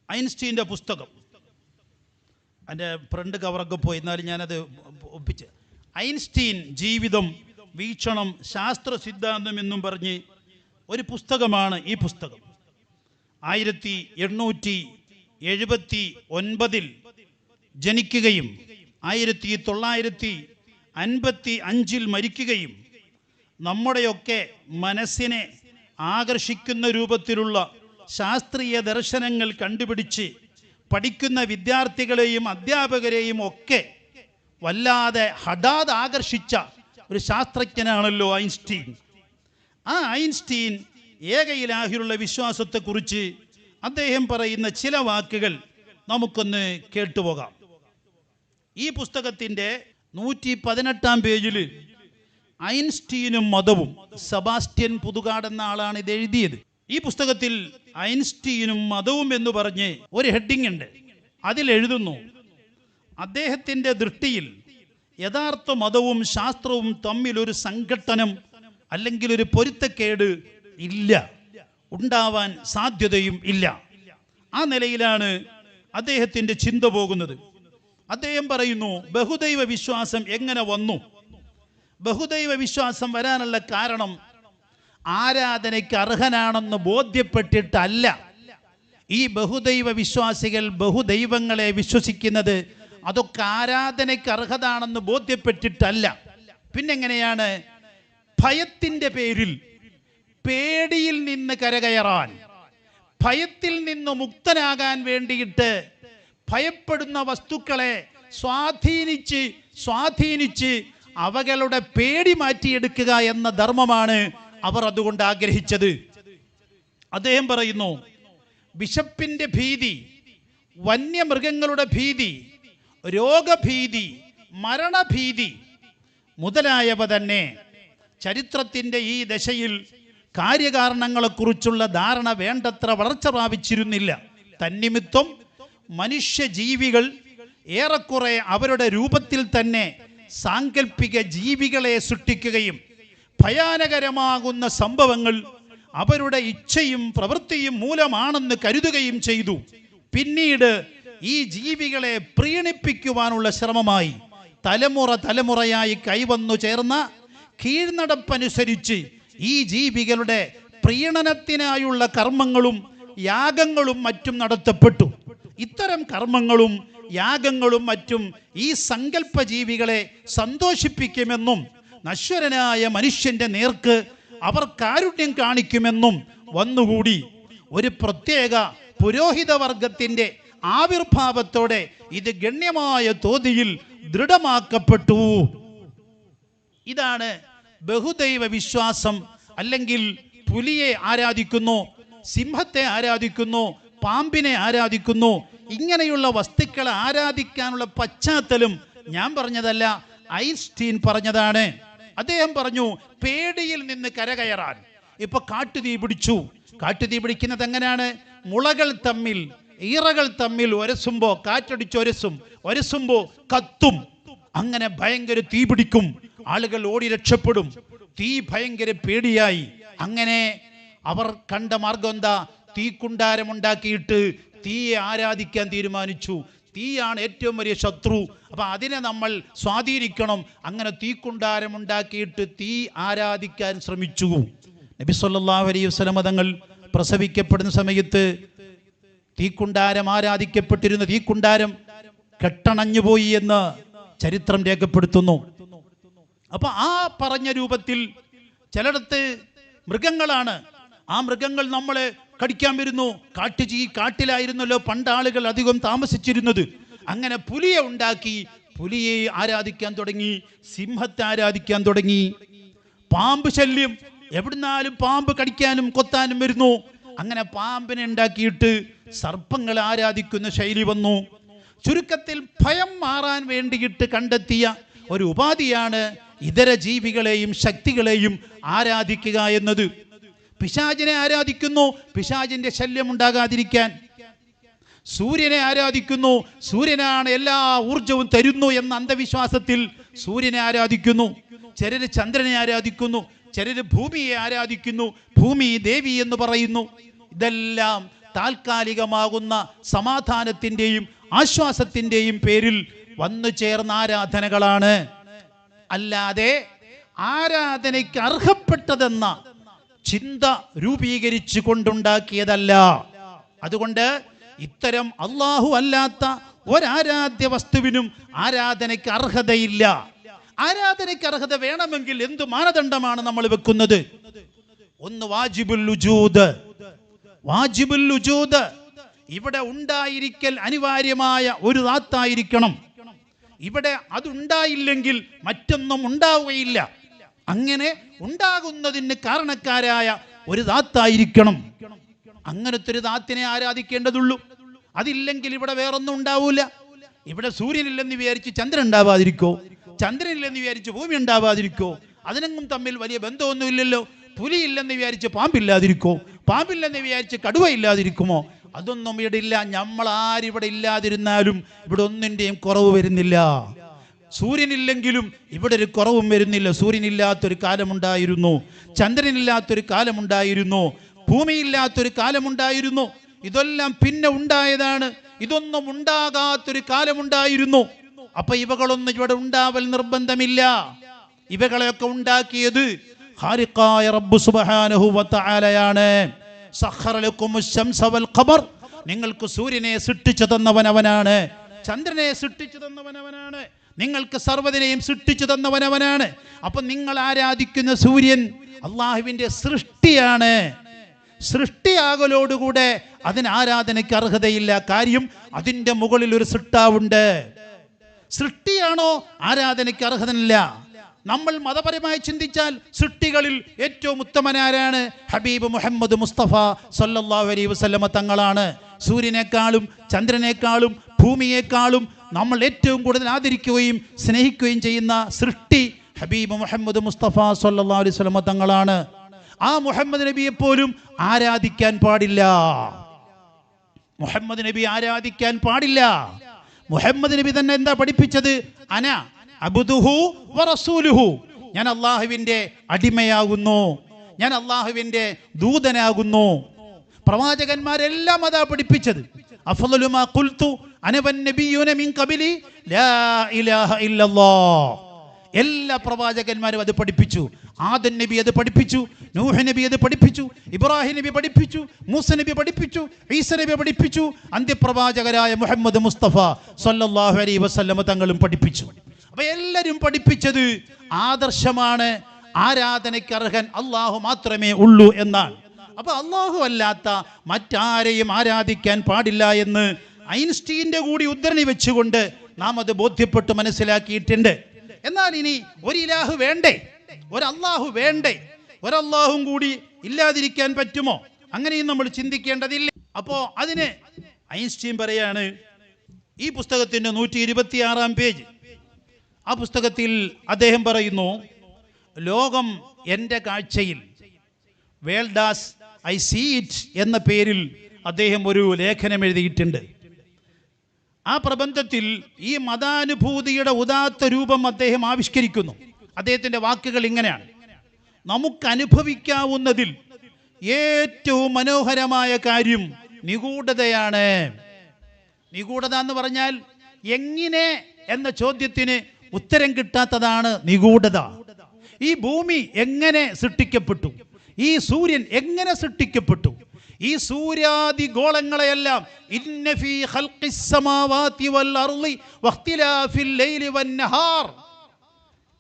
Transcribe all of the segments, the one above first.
ഐൻസ്റ്റീൻ്റെ പുസ്തകം. എൻ്റെ ഫ്രണ്ട് കവറൊക്കെ പോയി, എന്നാലും ഞാനത് ഒപ്പിച്ച്. ഐൻസ്റ്റീൻ ജീവിതം, വീക്ഷണം, ശാസ്ത്ര സിദ്ധാന്തം എന്നും പറഞ്ഞ് ഒരു പുസ്തകമാണ് ഈ പുസ്തകം. 1879 ജനിക്കുകയും 1955 മരിക്കുകയും നമ്മുടെയൊക്കെ മനസ്സിനെ ആകർഷിക്കുന്ന രൂപത്തിലുള്ള ശാസ്ത്രീയ ദർശനങ്ങൾ കണ്ടുപിടിച്ച് പഠിക്കുന്ന വിദ്യാർത്ഥികളെയും അധ്യാപകരെയും ഒക്കെ വല്ലാതെ ഹഠാത് ആകർഷിച്ച ഒരു ശാസ്ത്രജ്ഞനാണല്ലോ ഐൻസ്റ്റീൻ. ആ ഐൻസ്റ്റീൻ ഏകയിലാഹിലുള്ള വിശ്വാസത്തെക്കുറിച്ച് അദ്ദേഹം പറയുന്ന ചില വാക്കുകൾ നമുക്കൊന്ന് കേട്ടുപോകാം. ഈ പുസ്തകത്തിൻ്റെ 118 പേജിൽ ഐൻസ്റ്റീനും മതവും, സെബാസ്റ്റ്യൻ പുതുകാട് എന്ന ആളാണ് ഇത് എഴുതിയത്. ഈ പുസ്തകത്തിൽ ഐൻസ്റ്റീനും മതവും എന്ന് പറഞ്ഞ് ഒരു ഹെഡിങ് ഉണ്ട്. അതിൽ എഴുതുന്നു, അദ്ദേഹത്തിൻ്റെ ദൃഷ്ടിയിൽ യഥാർത്ഥ മതവും ശാസ്ത്രവും തമ്മിൽ ഒരു സംഘട്ടനം അല്ലെങ്കിൽ ഒരു പൊരുത്തക്കേട് ഇല്ല, ഉണ്ടാവാൻ സാധ്യതയും ഇല്ല. ആ നിലയിലാണ് അദ്ദേഹത്തിൻ്റെ ചിന്ത പോകുന്നത്. അദ്ദേഹം പറയുന്നു, ബഹുദൈവ വിശ്വാസം എങ്ങനെ വന്നു? ബഹുദൈവ വിശ്വാസം വരാനുള്ള കാരണം ആരാധനയ്ക്ക് അർഹനാണെന്ന് ബോധ്യപ്പെട്ടിട്ടല്ല. ഈ ബഹുദൈവ വിശ്വാസികൾ ബഹുദൈവങ്ങളെ വിശ്വസിക്കുന്നത് അതൊക്കെ ആരാധനയ്ക്ക് അർഹതാണെന്ന് ബോധ്യപ്പെട്ടിട്ടല്ല. പിന്നെങ്ങനെയാണ്? ഭയത്തിൻ്റെ പേരിൽ, പേടിയിൽ നിന്ന് കരകയറാൻ, ഭയത്തിൽ നിന്ന് മുക്തനാകാൻ വേണ്ടിയിട്ട് ഭയപ്പെടുന്ന വസ്തുക്കളെ സ്വാധീനിച്ച് അവകളുടെ പേടി മാറ്റിയെടുക്കുക എന്ന ധർമ്മമാണ് അവർ അതുകൊണ്ട് ആഗ്രഹിച്ചത്. അദ്ദേഹം പറയുന്നു, വിശപ്പിൻ്റെ ഭീതി, വന്യമൃഗങ്ങളുടെ ഭീതി, രോഗഭീതി, മരണഭീതി മുതലായവ തന്നെ ചരിത്രത്തിൻ്റെ ഈ ദശയിൽ കാര്യകാരണങ്ങളെക്കുറിച്ചുള്ള ധാരണ വേണ്ടത്ര വളർച്ച പ്രാപിച്ചിരുന്നില്ല. തന്നിമിത്തം മനുഷ്യജീവികൾ ഏറെക്കുറെ അവരുടെ രൂപത്തിൽ തന്നെ സാങ്കല്പിക ജീവികളെ സൃഷ്ടിക്കുകയും ഭയാനകരമാകുന്ന സംഭവങ്ങൾ അവരുടെ ഇച്ഛയും പ്രവൃത്തിയും മൂലമാണെന്ന് കരുതുകയും ചെയ്തു. പിന്നീട് ഈ ജീവികളെ പ്രീണിപ്പിക്കുവാനുള്ള ശ്രമമായി തലമുറയായി കൈവന്നു ചേർന്ന കീഴ്നടപ്പനുസരിച്ച് ഈ ജീവികളുടെ പ്രീണനത്തിനായുള്ള കർമ്മങ്ങളും യാഗങ്ങളും മറ്റും നടത്തപ്പെട്ടു. ഇത്തരം കർമ്മങ്ങളും യാഗങ്ങളും മറ്റും ഈ സങ്കല്പ ജീവികളെ സന്തോഷിപ്പിക്കുമെന്നും നശ്വരനായ മനുഷ്യന്റെ നേർക്ക് അവർ കാരുണ്യം കാണിക്കുമെന്നും വന്നുകൂടി. ഒരു പ്രത്യേക പുരോഹിത വർഗത്തിന്റെ ആവിർഭാവത്തോടെ ഇത് ഗണ്യമായ തോതിൽ ദൃഢമാക്കപ്പെട്ടു. ഇതാണ് ബഹുദൈവ വിശ്വാസം. അല്ലെങ്കിൽ പുലിയെ ആരാധിക്കുന്നു, സിംഹത്തെ ആരാധിക്കുന്നു, പാമ്പിനെ ആരാധിക്കുന്നു. ഇങ്ങനെയുള്ള വസ്തുക്കളെ ആരാധിക്കാനുള്ള പശ്ചാത്തലം ഞാൻ പറഞ്ഞതല്ല, ഐൻസ്റ്റീൻ പറഞ്ഞതാണ്. അദ്ദേഹം പറഞ്ഞു, പേടിയിൽ നിന്ന് കരകയറാൻ. ഇപ്പൊ കാട്ടുതീ പിടിക്കുന്നത് എങ്ങനെയാണ്? മുളകൾ തമ്മിൽ, ഈറകൾ തമ്മിൽ ഒരസുമ്പോ, കാറ്റടിച്ച് ഒരസുമ്പോ കത്തും. അങ്ങനെ ഭയങ്കര തീ പിടിക്കും, ആളുകൾ ഓടി രക്ഷപ്പെടും. തീ ഭയങ്കര പേടിയായി. അങ്ങനെ അവർ കണ്ട മാർഗം എന്താ? തീക്കുണ്ടാരമുണ്ടാക്കിയിട്ട് തീയെ ആരാധിക്കാൻ തീരുമാനിച്ചു. തീയാണ് ഏറ്റവും വലിയ ശത്രു, അപ്പൊ അതിനെ നമ്മൾ സ്വാധീനിക്കണം. അങ്ങനെ തീക്കുണ്ടാരമുണ്ടാക്കിയിട്ട് തീ ആരാധിക്കാൻ ശ്രമിച്ചു. നബി സല്ലല്ലാഹു അലൈഹി വസല്ലം തങ്ങൾ പ്രസവിക്കപ്പെടുന്ന സമയത്ത് തീക്കുണ്ടാരം ആരാധിക്കപ്പെട്ടിരുന്ന തീക്കുണ്ടാരം കെട്ടണഞ്ഞുപോയി എന്ന് ചരിത്രം രേഖപ്പെടുത്തുന്നു. അപ്പൊ ആ പറഞ്ഞ രൂപത്തിൽ ചിലയിടത്ത് മൃഗങ്ങളാണ്, ആ മൃഗങ്ങൾ നമ്മളെ കടിക്കാൻ വരുന്നു. കാട്ടിലായിരുന്നല്ലോ പണ്ട് ആളുകൾ അധികം താമസിച്ചിരുന്നത്. അങ്ങനെ പുലിയെ ഉണ്ടാക്കി, പുലിയെ ആരാധിക്കാൻ തുടങ്ങി, സിംഹത്തെ ആരാധിക്കാൻ തുടങ്ങി. പാമ്പ് ശല്യം, എവിടുന്നാലും പാമ്പ് കടിക്കാനും കൊത്താനും വരുന്നു. അങ്ങനെ പാമ്പിനെ ഉണ്ടാക്കിയിട്ട് സർപ്പങ്ങളെ ആരാധിക്കുന്ന ശൈലി വന്നു. ചുരുക്കത്തിൽ ഭയം മാറാൻ വേണ്ടിയിട്ട് കണ്ടെത്തിയ ഒരു ഉപാധിയാണ് ഇതര ജീവികളെയും ശക്തികളെയും ആരാധിക്കുക എന്നത്. പിശാചിനെ ആരാധിക്കുന്നു, പിശാചിന്റെ ശല്യം ഉണ്ടാകാതിരിക്കാൻ. സൂര്യനെ ആരാധിക്കുന്നു, സൂര്യനാണ് എല്ലാ ഊർജവും തരുന്നു എന്ന അന്ധവിശ്വാസത്തിൽ സൂര്യനെ ആരാധിക്കുന്നു. ചിലര് ചന്ദ്രനെ ആരാധിക്കുന്നു, ചിലര് ഭൂമിയെ ആരാധിക്കുന്നു, ഭൂമി ദേവി എന്ന് പറയുന്നു. ഇതെല്ലാം താൽക്കാലികമാകുന്ന സമാധാനത്തിൻ്റെയും ആശ്വാസത്തിൻ്റെയും പേരിൽ വന്നു ചേർന്ന ആരാധനകളാണ്. അല്ലാതെ ആരാധനയ്ക്ക് അർഹപ്പെട്ടതെന്ന ചിന്ത രൂപീകരിച്ചു കൊണ്ടുണ്ടാക്കിയതല്ല. അതുകൊണ്ട് ഇത്തരം അല്ലാഹു അല്ലാത്ത ഒരാരാധ്യ വസ്തുവിനും ആരാധനയ്ക്ക് അർഹതയില്ല. ആരാധനയ്ക്ക് അർഹത വേണമെങ്കിൽ എന്ത് മാനദണ്ഡമാണ് നമ്മൾ വെക്കുന്നത്? ഒന്ന് വാജിബുൽ വുജൂദ്. വാജിബുൽ വുജൂദ്, ഇവിടെ ഉണ്ടായിരിക്കൽ അനിവാര്യമായ ഒരു ദാത്തായിരിക്കണം. ഇവിടെ അതുണ്ടായില്ലെങ്കിൽ മറ്റൊന്നും ഉണ്ടാവുകയില്ല. അങ്ങനെ ഉണ്ടാകുന്നതിന് കാരണക്കാരായ ഒരു ദാത്തായിരിക്കണം. അങ്ങനത്തെ ഒരു ദാത്തിനെ ആരാധിക്കേണ്ടതുള്ളൂ. അതില്ലെങ്കിൽ ഇവിടെ വേറൊന്നും ഉണ്ടാവൂല. ഇവിടെ സൂര്യനില്ലെന്ന് വിചാരിച്ച് ചന്ദ്രൻ ഉണ്ടാവാതിരിക്കോ? ചന്ദ്രനില്ലെന്ന് വിചാരിച്ച് ഭൂമി ഉണ്ടാവാതിരിക്കോ? അതിനൊന്നും തമ്മിൽ വലിയ ബന്ധമൊന്നുമില്ലല്ലോ. പുലിയില്ലെന്ന് വിചാരിച്ച് പാമ്പില്ലാതിരിക്കോ? പാമ്പില്ലെന്ന് വിചാരിച്ച് കടുവ ഇല്ലാതിരിക്കുമോ? അതൊന്നും ഇവിടെ ഇല്ല. നമ്മൾ ആരിവിടെ ഇല്ലാതിരുന്നാലും ഇവിടെ ഒന്നിൻ്റെയും കുറവ് വരുന്നില്ല. സൂര്യനില്ലെങ്കിലും ഇവിടെ ഒരു കുറവും വരുന്നില്ല. സൂര്യനില്ലാത്തൊരു കാലമുണ്ടായിരുന്നു, ചന്ദ്രനില്ലാത്തൊരു കാലമുണ്ടായിരുന്നു, ഭൂമിയില്ലാത്തൊരു കാലമുണ്ടായിരുന്നു. ഇതെല്ലാം പിന്നെ ഉണ്ടായതാണ്. ഇതൊന്നും ഉണ്ടാകാത്തൊരു കാലമുണ്ടായിരുന്നു. അപ്പൊ ഇവകളൊന്നും ഇവിടെ ഉണ്ടാവൽ നിർബന്ധമില്ല. ഇവകളെയൊക്കെ ഉണ്ടാക്കിയത് ഖാലിഖായ റബ്ബ് സുബ്ഹാനഹു വ തആലയാണ്. സഖറ ലക്കുമുശ് ശംസ വൽ ഖമർ, നിങ്ങൾക്ക് സൂര്യനെ സൃഷ്ടിച്ചു തന്നവൻ അവനാണ്, ചന്ദ്രനെ സൃഷ്ടിച്ചു തന്നവൻ അവനാണ്, നിങ്ങൾക്ക് സർവ്വതിനെയും സൃഷ്ടിച്ചു തന്നവൻ അവനാണ്. അപ്പൊ നിങ്ങൾ ആരാധിക്കുന്ന സൂര്യൻ അള്ളാഹുവിന്റെ സൃഷ്ടിയാണ്. സൃഷ്ടിയാകലോടുകൂടെ അതിന് ആരാധനയ്ക്ക് അർഹതയില്ല. കാര്യം അതിൻ്റെ മുകളിൽ ഒരു സൃഷ്ടാവുണ്ട്. സൃഷ്ടിയാണോ ആരാധനയ്ക്ക് അർഹതയില്ല. നമ്മൾ മതപരമായി ചിന്തിച്ചാൽ സൃഷ്ടികളിൽ ഏറ്റവും ഉത്തമനാരാണ്? ഹബീബ് മുഹമ്മദ് മുസ്തഫ സല്ലല്ലാഹു അലൈഹി വസല്ലമ തങ്ങളാണ്. സൂര്യനേക്കാളും ചന്ദ്രനേക്കാളും ഭൂമിയേക്കാളും നമ്മൾ ഏറ്റവും കൂടുതൽ ആദരിക്കുകയും സ്നേഹിക്കുകയും ചെയ്യുന്ന സൃഷ്ടി ഹബീബ് മുഹമ്മദ് മുസ്തഫ സല്ലല്ലാഹു അലൈഹി വസല്ലമ തങ്ങളാണ്. ആ മുഹമ്മദ് നബിയെ പോലും ആരാധിക്കാൻ പാടില്ല. മുഹമ്മദ് നബി ആരാധിക്കാൻ പാടില്ല. മുഹമ്മദ് നബി തന്നെ എന്താ പഠിപ്പിച്ചത്? അന അബ്ദുഹു വ റസൂലുഹു, ഞാൻ അള്ളാഹുവിൻ്റെ അടിമയാകുന്നു, ഞാൻ അള്ളാഹുവിൻ്റെ ദൂതനാകുന്നു. പ്രവാചകന്മാരെല്ലാം അതാ പഠിപ്പിച്ചത്. അഫ്ളലു മാ ഖുൽതു അന വന്നബിയ്യൂന മിൻ ഖബലി ലാ ഇലാഹ ഇല്ലല്ലാഹ്. എല്ലാ പ്രവാചകന്മാരും അത് പഠിപ്പിച്ചു. ആദം നബി അത് പഠിപ്പിച്ചു, നൂഹ് നബി അത് പഠിപ്പിച്ചു, ഇബ്രാഹിം നബി പഠിപ്പിച്ചു, മൂസ നബി പഠിപ്പിച്ചു, ഈസ നബി പഠിപ്പിച്ചു, അന്ത്യപ്രവാചകരായ മുഹമ്മദ് മുസ്തഫ സല്ലല്ലാഹു അലൈഹി വസല്ലമ തങ്ങളും പഠിപ്പിച്ചു. അപ്പൊ എല്ലാവരും പഠിപ്പിച്ചത് ആദർശമാണ്. ആരാധനയ്ക്ക് അർഹൻ അള്ളാഹു മാത്രമേ ഉള്ളൂ എന്നാണ്. അപ്പൊ അള്ളാഹു അല്ലാത്ത മറ്റാരെയും ആരാധിക്കാൻ പാടില്ല എന്ന് ഐൻസ്റ്റീൻ്റെ കൂടി ഉദ്ധരണി വെച്ചുകൊണ്ട് നാം അത് ബോധ്യപ്പെട്ട് മനസ്സിലാക്കിയിട്ടുണ്ട്. എന്നാൽ ഇനി ഒരു ഇലാഹു വേണ്ടേ? ഒരല്ലാഹു വേണ്ടേ? ഒരല്ലാഹും കൂടി ഇല്ലാതിരിക്കാൻ പറ്റുമോ? അങ്ങനെയും നമ്മൾ ചിന്തിക്കേണ്ടതില്ല. അപ്പോൾ അതിന് ഐൻസ്റ്റീൻ പറയാണ്, ഈ പുസ്തകത്തിൻ്റെ 126 പേജ്, ആ പുസ്തകത്തിൽ അദ്ദേഹം പറയുന്നു, ലോകം എൻ്റെ കാഴ്ചയിൽ, world as I see it എന്ന പേരിൽ അദ്ദേഹം ഒരു ലേഖനം എഴുതിയിട്ടുണ്ട്. ആ പ്രബന്ധത്തിൽ ഈ മതാനുഭൂതിയുടെ ഉദാത്ത രൂപം അദ്ദേഹം ആവിഷ്കരിക്കുന്നു. അദ്ദേഹത്തിൻ്റെ വാക്കുകൾ ഇങ്ങനെയാണ്: നമുക്കനുഭവിക്കാവുന്നതിൽ ഏറ്റവും മനോഹരമായ കാര്യം നിഗൂഢതയാണ്. നിഗൂഢത എന്ന് പറഞ്ഞാൽ എങ്ങനെ എന്ന ചോദ്യത്തിന് ഉത്തരം കിട്ടാത്തതാണ് നിഗൂഢത. ഈ ഭൂമി എങ്ങനെ സൃഷ്ടിക്കപ്പെട്ടു? ഈ സൂര്യൻ എങ്ങനെ സൃഷ്ടിക്കപ്പെട്ടു? ഈ സൂര്യാദി ഗോളങ്ങളെയെല്ലാം ഇന്ന ഫീ ഖൽഖിസ് സമാവാതി വൽ അർളി വഖ്തിലാഫിൽ ലൈലി വന്നഹാർ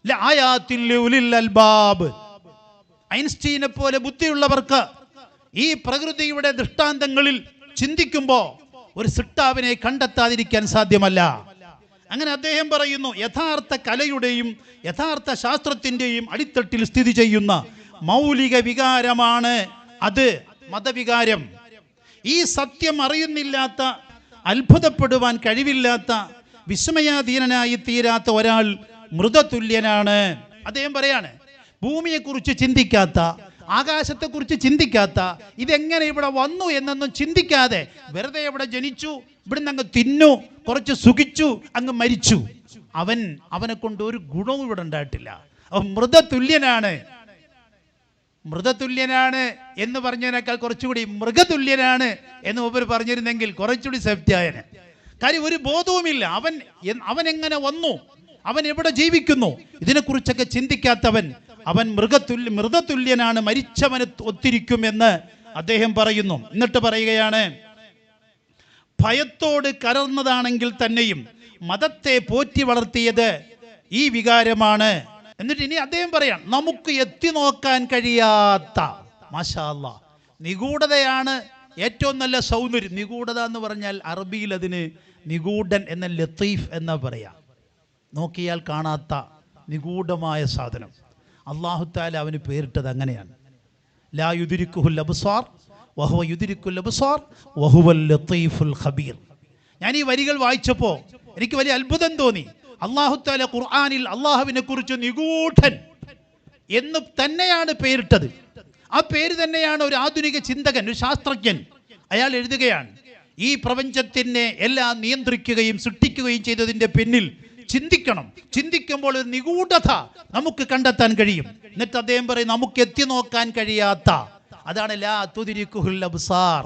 ലആയാതിൻ ലിഉലിൽ അൽബാബ്. ഐൻസ്റ്റീനെ പോലെ ബുദ്ധിയുള്ളവർക്ക് ഈ പ്രകൃതിയുടെ ദൃഷ്ടാന്തങ്ങളിൽ ചിന്തിക്കുമ്പോൾ ഒരു സൃഷ്ടാവിനെ കണ്ടെത്താതിരിക്കാൻ സാധ്യമല്ല. അങ്ങനെ അദ്ദേഹം പറയുന്നു, യഥാർത്ഥ കലയുടെയും യഥാർത്ഥ ശാസ്ത്രത്തിൻ്റെയും അടിത്തട്ടിൽ സ്ഥിതി ചെയ്യുന്ന മൗലിക വികാരമാണ് അത്, മതവികാരം. ഈ സത്യം അറിയുന്നില്ലാത്ത, അത്ഭുതപ്പെടുവാൻ കഴിവില്ലാത്ത, വിസ്മയാധീനനായി തീരാത്ത ഒരാൾ മൃതതുല്യനാണ്. അദ്ദേഹം പറയാണ്, ഭൂമിയെക്കുറിച്ച് ചിന്തിക്കാത്ത, ആകാശത്തെക്കുറിച്ച് ചിന്തിക്കാത്ത, ഇതെങ്ങനെ ഇവിടെ വന്നു എന്നൊന്നും ചിന്തിക്കാതെ വെറുതെ ഇവിടെ ജനിച്ചു, ഇവിടുന്ന് അങ്ങ് തിന്നു, കുറച്ച് സുഖിച്ചു, അങ്ങ് മരിച്ചു, അവനെ കൊണ്ട് ഒരു ഗുണവും ഇവിടെ ഉണ്ടായിട്ടില്ല. അവൻ മൃതതുല്യനാണ്. മൃതതുല്യനാണ് എന്ന് പറഞ്ഞതിനേക്കാൾ കുറച്ചുകൂടി മൃഗതുല്യനാണ് എന്ന് മൂപ്പർ പറഞ്ഞിരുന്നെങ്കിൽ കുറച്ചുകൂടി സേഫ്റ്റി ആയനെ. കാര്യം ഒരു ബോധവുമില്ല. അവൻ എങ്ങനെ വന്നു, അവൻ എവിടെ ജീവിക്കുന്നു, ഇതിനെക്കുറിച്ചൊക്കെ ചിന്തിക്കാത്തവൻ അവൻ മൃതതുല്യനാണ്, മരിച്ചവന് ഒത്തിരിക്കുമെന്ന് അദ്ദേഹം പറയുന്നു. എന്നിട്ട് പറയുകയാണ്, ഭയത്തോട് കലർന്നതാണെങ്കിൽ തന്നെയും മതത്തെ പോറ്റി വളർത്തിയത് ഈ വികാരമാണ്. എന്നിട്ട് ഇനി അദ്ദേഹം പറയാം, നമുക്ക് എത്തി നോക്കാൻ കഴിയാത്ത, മാഷാ അല്ലാഹ്, നിഗൂഢതയാണ് ഏറ്റവും നല്ല സൗന്ദര്യം. നിഗൂഢത എന്ന് പറഞ്ഞാൽ അറബിയിൽ അതിന് നിഗൂഢൻ എന്ന ലത്തീഫ് എന്നാ പറയാ. നോക്കിയാൽ കാണാത്ത നിഗൂഢമായ സാധനം. അല്ലാഹു തആല അവന് പേരിട്ടത് അങ്ങനെയാണ്. ലാ യുദ്രിക്കുഹുൽ അബ്സാർ വഹുവ യുദ്രിക്കുൽ അബ്സാർ വഹുവൽ ലത്തീഫുൽ ഖബീർ. ഞാൻ ഈ വരികൾ വായിച്ചപ്പോൾ എനിക്ക് വലിയ അത്ഭുതം തോന്നി. അല്ലാഹു തആല ഖുർആനിൽ അല്ലാഹുവിനെ കുറിച്ച് നിഗൂഢൻ എന്ന് തന്നെയാണ് പേരിട്ടത്. ആ പേര് തന്നെയാണ് ഒരു ആധുനിക ചിന്തകൻ, ഒരു ശാസ്ത്രജ്ഞൻ, അയാൾ എഴുതുകയാണ്, ഈ പ്രപഞ്ചത്തിനെ എല്ലാം നിയന്ത്രിക്കുകയും സൃഷ്ടിക്കുകയും ചെയ്തതിന്റെ പിന്നിൽ ചിന്തിക്കുമ്പോൾ ഒരു നിഗൂഢത നമുക്ക് കണ്ടെത്താൻ കഴിയും. എന്നിട്ട് അദ്ദേഹം പറയും, നമുക്ക് എത്തി നോക്കാൻ കഴിയാത്ത, അതാണ് ലാ തുദ്രിക്കുഹുൽ അബ്സാർ,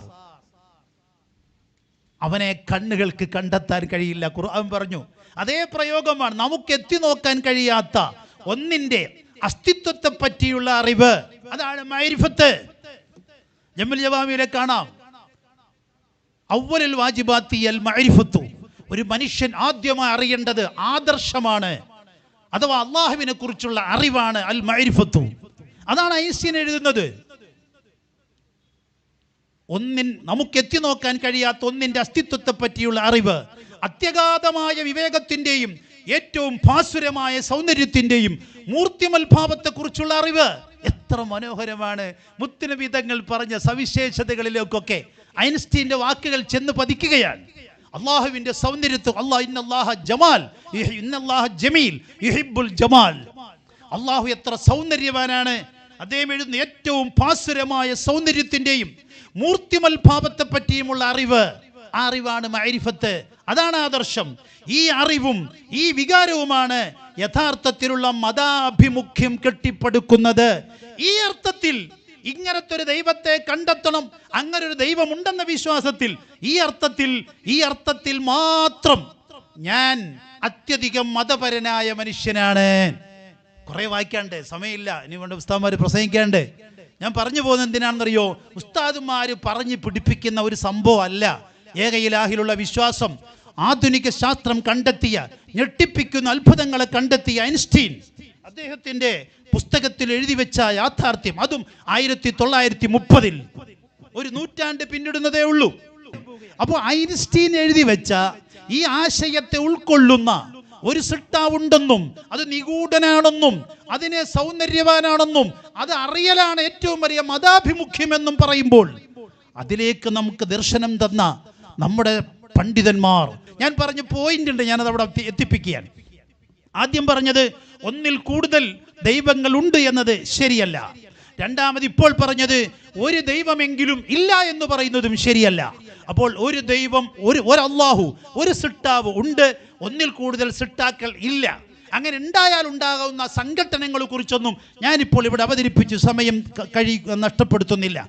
അവനെ കണ്ണുകൾക്ക് കണ്ടെത്താൻ കഴിയില്ല. ഖുർആൻ പറഞ്ഞു അതേ പ്രയോഗമാണ്. നമുക്ക് എത്തി നോക്കാൻ കഴിയാത്ത ഒന്നിന്റെ അസ്തിത്വത്തെ പറ്റിയുള്ള അറിവ്, അതാണ് മഅരിഫത്ത്. ജംഉൽ ജവാമിയിലെ കാണാം, അവ്വലുൽ വാജിബാത്തി അൽ മഅരിഫത്തു, ഒരു മനുഷ്യൻ ആദ്യമായി അറിയേണ്ടത് ആദർശമാണ്, അഥവാ അല്ലാഹുവിനെ കുറിച്ചുള്ള അറിവാണ് അൽ മഅരിഫത്തു. അതാണ് ഐൻസ്റ്റീൻ എഴുതുന്നത്. നമുക്ക് എത്തി നോക്കാൻ കഴിയാത്ത ഒന്നിന്റെ അസ്തിത്വത്തെ പറ്റിയുള്ള അറിവ്, അത്യഗാധമായ വിവേകത്തിന്റെയും ഏറ്റവും ഭാസുരമായ സൗന്ദര്യത്തിന്റെയും മൂർത്തിമൽഭാവത്തെക്കുറിച്ചുള്ള അറിവ്. എത്ര മനോഹരമാണ് മുത്തുനബി തങ്ങൾ പറഞ്ഞ സവിശേഷതകളിലേക്കൊക്കെ ഐൻസ്റ്റീന്റെ വാക്കുകൾ ചെന്ന് പതിക്കുകയാണ്. അള്ളാഹുവിന്റെ സൗന്ദര്യത്തെ, ഇന്നല്ലാഹ ജമാൽ ഇന്നല്ലാഹ ജമീൽ യുഹിബ്ബുൽ ജമാൽ, അള്ളാഹു എത്ര സൗന്ദര്യവാനാണ്. അദ്ദേഹം എഴുതുന്ന ഏറ്റവും ഭാസുരമായ സൗന്ദര്യത്തിന്റെയും മൂർത്തിമൽഭാവത്തെ പറ്റിയുമുള്ള അറിവ്, ആ അറിവാണ് മഅരിഫത്ത്, അതാണ് ആദർശം. ഈ അറിവും ഈ വികാരവുമാണ് യഥാർത്ഥത്തിലുള്ള മതാഭിമുഖ്യം കെട്ടിപ്പടുക്കുന്നത്. ഈ അർത്ഥത്തിൽ ഇങ്ങനത്തെ ഒരു ദൈവത്തെ കണ്ടെത്തണം, അങ്ങനെ ഒരു ദൈവമുണ്ടെന്ന വിശ്വാസത്തിൽ, ഈ അർത്ഥത്തിൽ മാത്രം ഞാൻ അത്യധികം മതപരനായ മനുഷ്യനാണ്. കുറെ വായിക്കാണ്ട്, സമയമില്ല, ഇനി കൊണ്ട് ഉസ്താദ്മാര് പ്രസംഗിക്കാണ്ട്. ഞാൻ പറഞ്ഞു പോകുന്നത് എന്തിനാണെന്നറിയോ? ഉസ്താദുമാര് പറഞ്ഞു പിടിപ്പിക്കുന്ന ഒരു സംഭവം അല്ല ഏക ഇലാഹിലുള്ള വിശ്വാസം. ആധുനിക ശാസ്ത്രം കണ്ടെത്തിയ, ഞെട്ടിപ്പിക്കുന്ന അത്ഭുതങ്ങളെ കണ്ടെത്തിയ ഐൻസ്റ്റീൻ അദ്ദേഹത്തിന്റെ പുസ്തകത്തിൽ എഴുതി വെച്ച യാഥാർത്ഥ്യം, അതും 1930, ഒരു നൂറ്റാണ്ട് പിന്നിടുന്നതേ ഉള്ളൂ. അപ്പോൾ ഐൻസ്റ്റീൻ എഴുതി വെച്ച ഈ ആശയത്തെ ഉൾക്കൊള്ളുന്ന ഒരു സൃഷ്ടാവുണ്ടെന്നും അത് നിഗൂഢനാണെന്നും അതിനെ സൗന്ദര്യവാനാണെന്നും അത് അറിയലാണ് ഏറ്റവും വലിയ മതാഭിമുഖ്യമെന്നും പറയുമ്പോൾ അതിലേക്ക് നമുക്ക് ദർശനം തന്ന നമ്മുടെ പണ്ഡിതന്മാർ, ഞാൻ പറഞ്ഞ പോയിന്റ് ഉണ്ട്, ഞാനത് അവിടെ എത്തിപ്പിക്കുകയാണ്. ആദ്യം പറഞ്ഞത് ഒന്നിൽ കൂടുതൽ ദൈവങ്ങൾ ഉണ്ട് എന്നത് ശരിയല്ല. രണ്ടാമത് ഇപ്പോൾ പറഞ്ഞത് ഒരു ദൈവമെങ്കിലും ഇല്ല എന്ന് പറയുന്നതും ശരിയല്ല. അപ്പോൾ ഒരു ദൈവം, ഒരു അല്ലാഹു, ഒരു സൃഷ്ടാവ് ഉണ്ട്, ഒന്നിൽ കൂടുതൽ സൃഷ്ടാക്കൾ ഇല്ല. അങ്ങനെ ഉണ്ടായാൽ ഉണ്ടാകാവുന്ന സംഘട്ടനങ്ങളെ കുറിച്ചൊന്നും ഞാനിപ്പോൾ ഇവിടെ അവതരിപ്പിച്ച് സമയം നഷ്ടപ്പെടുത്തുന്നില്ല.